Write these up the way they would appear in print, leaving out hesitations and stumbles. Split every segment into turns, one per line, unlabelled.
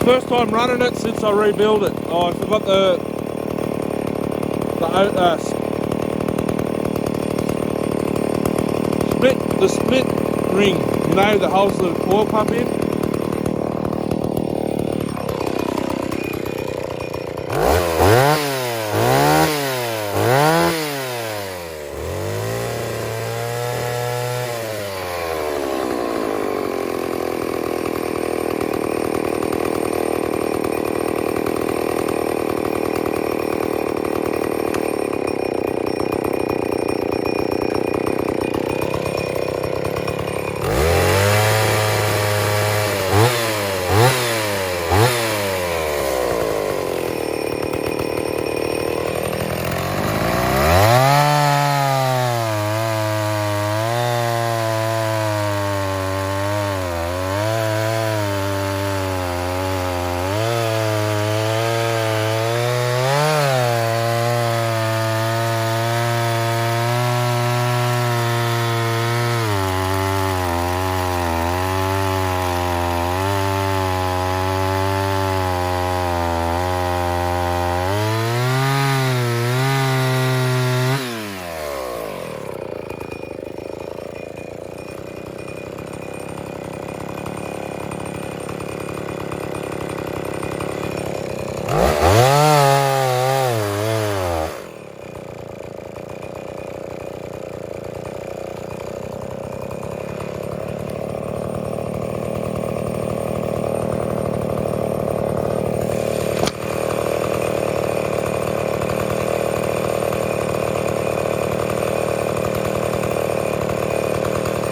First time running it since I rebuilt it. Oh, I forgot the split ring, you know, that holds the oil pump in.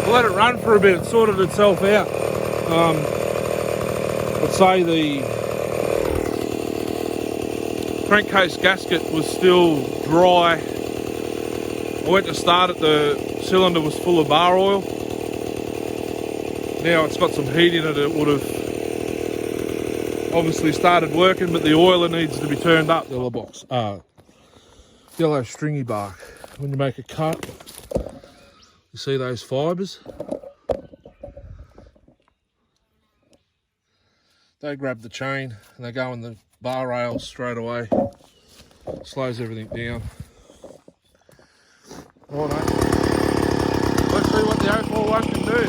Let it run for a bit, it sorted itself out. I'd say the crankcase gasket was still dry. I went to start it, the cylinder was full of bar oil. Now it's got some heat in it, it would have obviously started working, but the oiler needs to be turned up. Yellow stringy bark. When you make a cut, you see those fibres? They grab the chain and they go in the bar rails straight away. Slows everything down. Righto. Let's see what the 041 can do.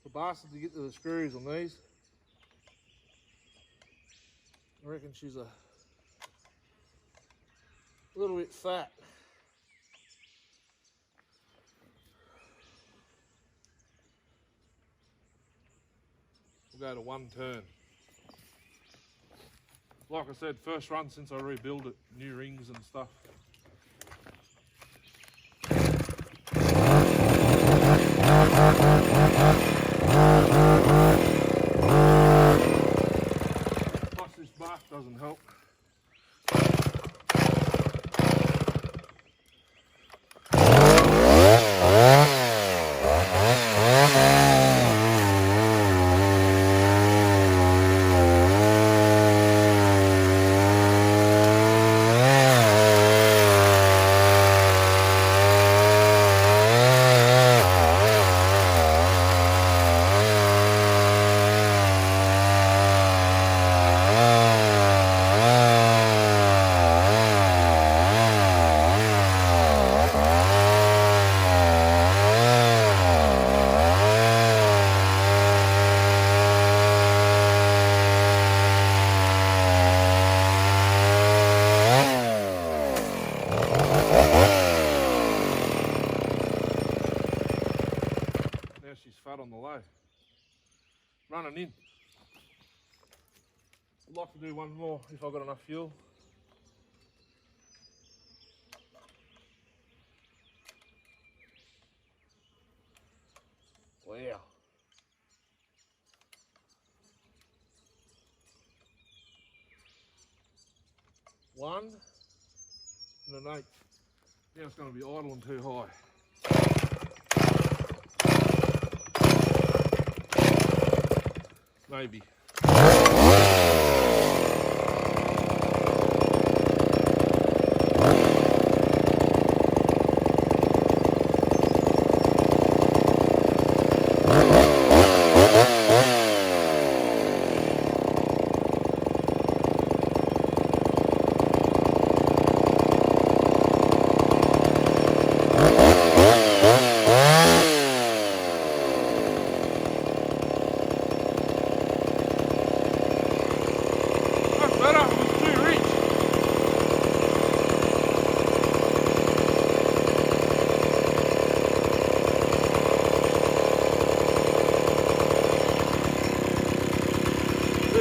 It's a bastard to get to the screws on these. I reckon she's a little bit fat. We'll go to 1 turn. Like I said, first run since I rebuilt it, new rings and stuff. Plus this bark doesn't help. On the low, running in. I'd like to do one more if I've got enough fuel. Wow. One and an 8. Now it's going to be idling too high. Maybe.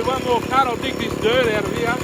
One more cut, I'll dig this dirt out of here.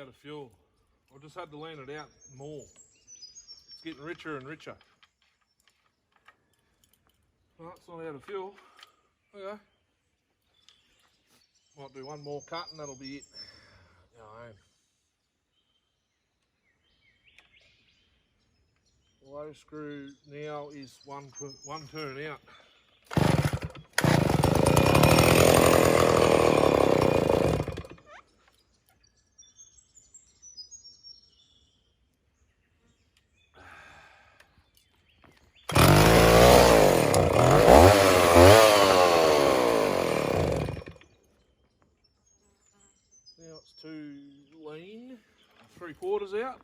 out of fuel. I just had to lean it out more. It's getting richer and richer. Well, it's not out of fuel. Okay. Might do one more cut and that'll be it. Go home. The low screw now is one turn out. Now it's too lean, 3/4 out.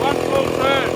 One full turn.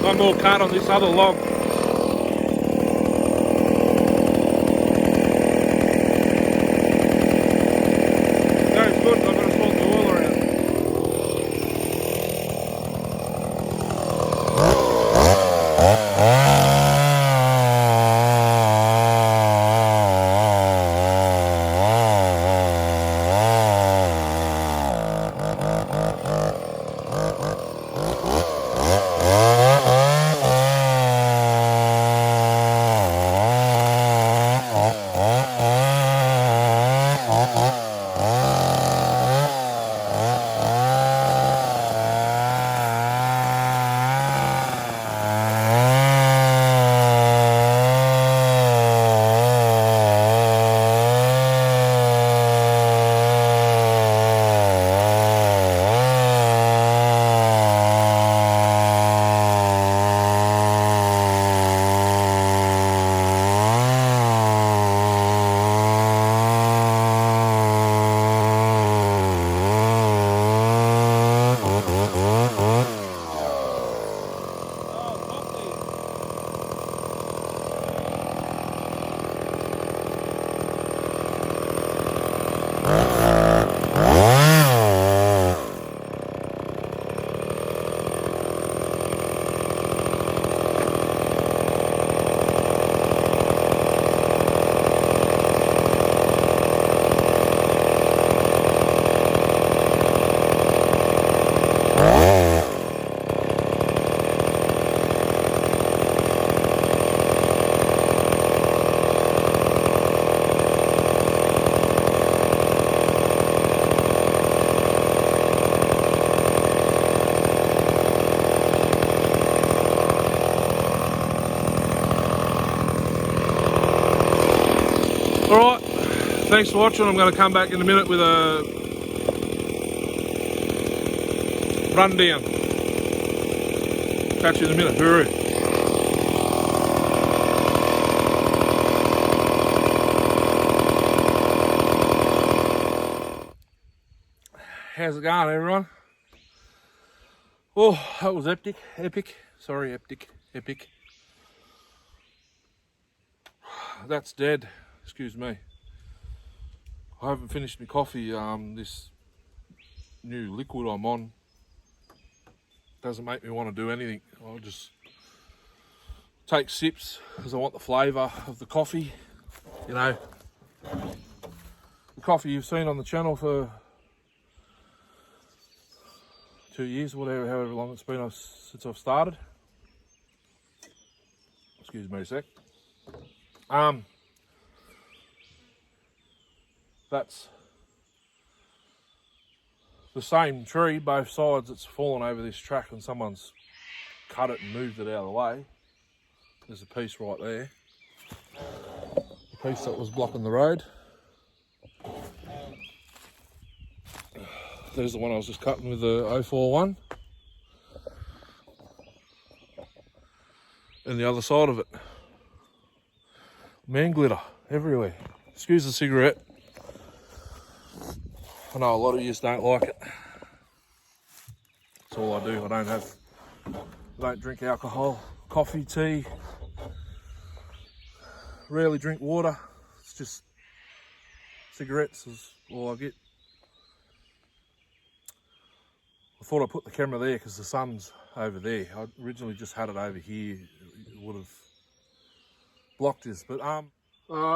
One more cut on this other log. That's good, I'm going to swap the oil around. Alright, thanks for watching. I'm going to come back in a minute with a rundown. Catch you in a minute. Hooroo. How's it going, everyone? Oh, that was epic. Epic. That's dead. Excuse me. I haven't finished my coffee. This new liquid I'm on doesn't make me want to do anything. I'll just take sips because I want the flavour of the coffee. You know, the coffee you've seen on the channel for 2 years, whatever, however long it's been since I've started. Excuse me a sec. That's the same tree, both sides. It's fallen over this track and someone's cut it and moved it out of the way. There's a piece right there. The piece that was blocking the road. There's the one I was just cutting with the 041. And the other side of it. Man glitter everywhere. Excuse the cigarette. I know a lot of you just don't like it. That's all I do. I don't drink alcohol, coffee, tea. Rarely drink water. It's just cigarettes is all I get. I thought I'd put the camera there because the sun's over there. I originally just had it over here. It would have blocked this. But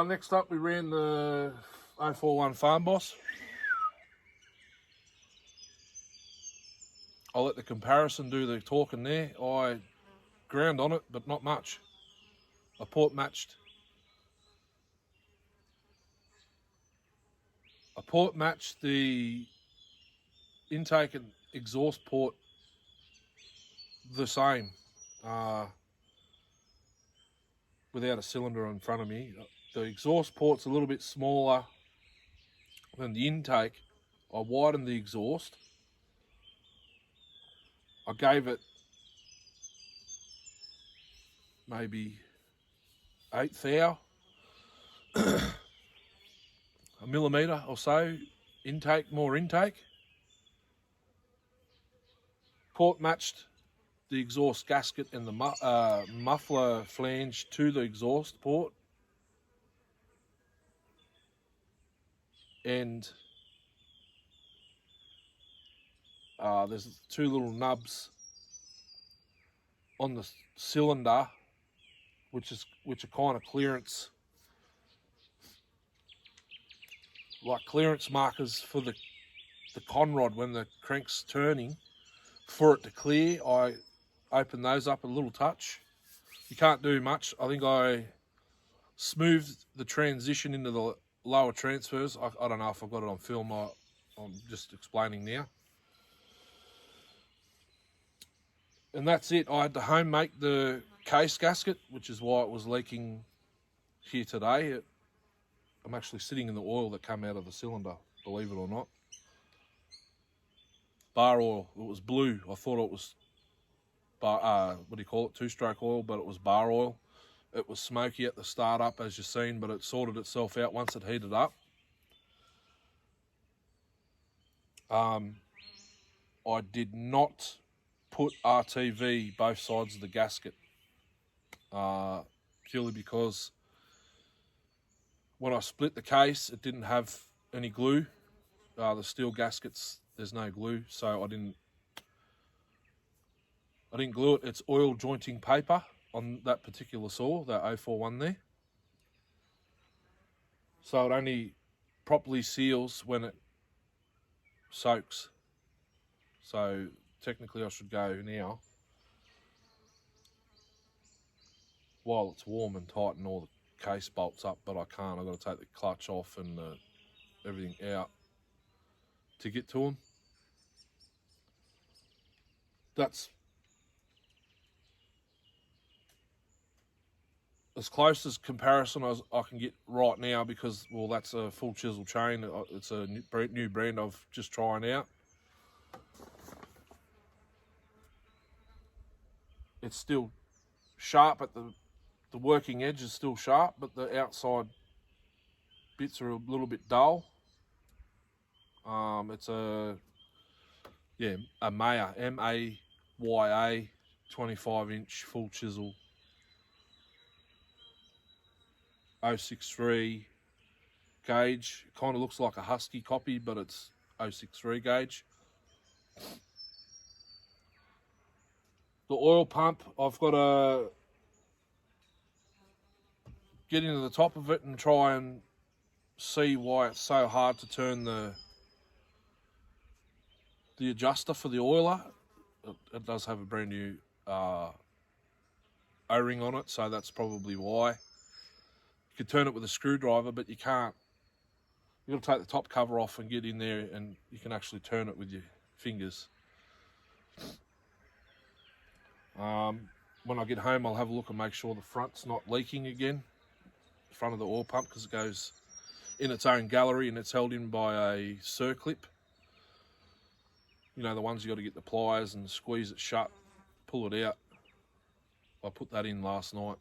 next up we ran the 041 farmboss. I'll let the comparison do the talking there. I ground on it, but not much. I port matched the intake and exhaust port the same, without a cylinder in front of me. The exhaust port's a little bit smaller than the intake. I widened the exhaust. I gave it maybe 1/8 thou, a millimetre or so more intake. Port matched the exhaust gasket and the muffler flange to the exhaust port. And there's 2 little nubs on the cylinder, which are kind of clearance, like clearance markers for the conrod when the crank's turning. For it to clear, I open those up a little touch. You can't do much. I think I smoothed the transition into the lower transfers. I don't know if I've got it on film. I'm just explaining now. And that's it. I had to home make the case gasket, which is why it was leaking here today. I'm actually sitting in the oil that came out of the cylinder, believe it or not. Bar oil. It was blue. I thought it was two-stroke oil, but it was bar oil. It was smoky at the start up, as you've seen, but it sorted itself out once it heated up. I did not put RTV both sides of the gasket, purely because when I split the case, it didn't have any glue. The steel gaskets, there's no glue, so I didn't glue it. It's oil jointing paper on that particular saw, that 041 there. So it only properly seals when it soaks. So technically I should go now while it's warm and tighten all the case bolts up, but I can't. I've got to take the clutch off and everything out to get to them. That's as close as comparison as I can get right now, because, well, that's a full chisel chain. It's a new brand I've just trying out. It's still sharp at the working edge is still sharp, but the outside bits are a little bit dull. It's a Maya, M-A-Y-A, 25-inch full chisel, 063 gauge. Kind of looks like a Husky copy, but it's 063 gauge. The oil pump, I've got to get into the top of it and try and see why it's so hard to turn the adjuster for the oiler. It does have a brand new O-ring on it, so that's probably why. You can turn it with a screwdriver, but you can't. You've got to take the top cover off and get in there, and you can actually turn it with your fingers. When I get home, I'll have a look and make sure the front's not leaking again, the front of the oil pump, because it goes in its own gallery and it's held in by a circlip. You know, the ones you got to get the pliers and squeeze it shut, pull it out. I put that in last night.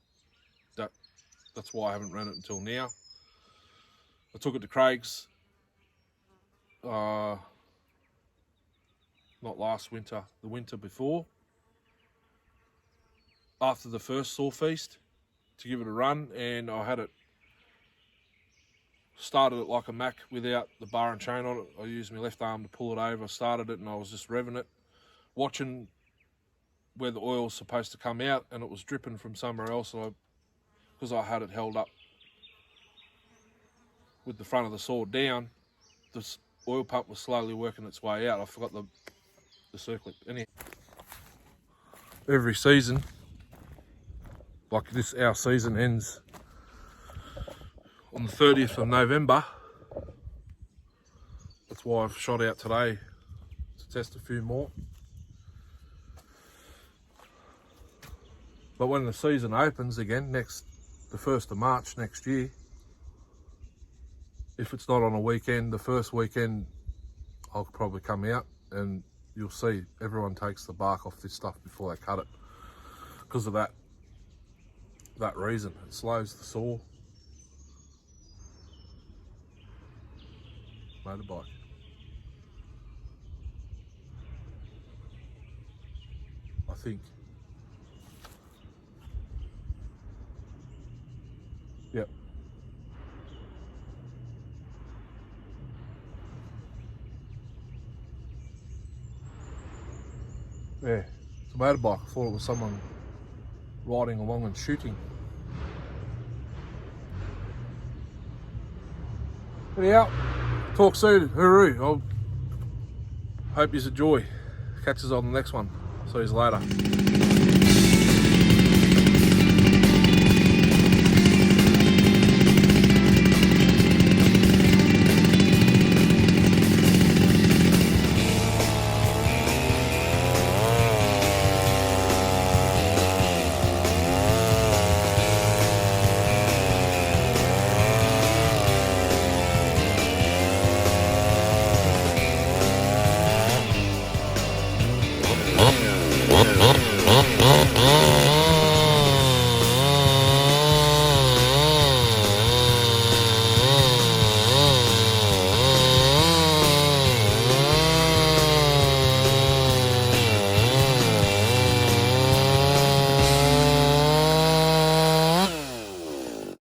That's why I haven't run it until now. I took it to Craig's, not last winter, the winter before, after the first saw feast, to give it a run, and I had it started it like a Mac without the bar and chain on it. I used my left arm to pull it over. I started it and I was just revving it, watching where the oil was supposed to come out, and it was dripping from somewhere else. Because I had it held up with the front of the saw down, the oil pump was slowly working its way out. I forgot the circlip. Anyhow, every season, like this, our season ends on the 30th of November. That's why I've shot out today to test a few more. But when the season opens again, the 1st of March next year, if it's not on a weekend, the first weekend I'll probably come out, and you'll see everyone takes the bark off this stuff before they cut it, because of that reason. It slows the saw. Motorbike. I think. Yep. Yeah, it's a motorbike. I thought it was someone riding along and shooting. Anyhow, talk soon. Hooroo. I hope you enjoy. Catch us on the next one. See you later.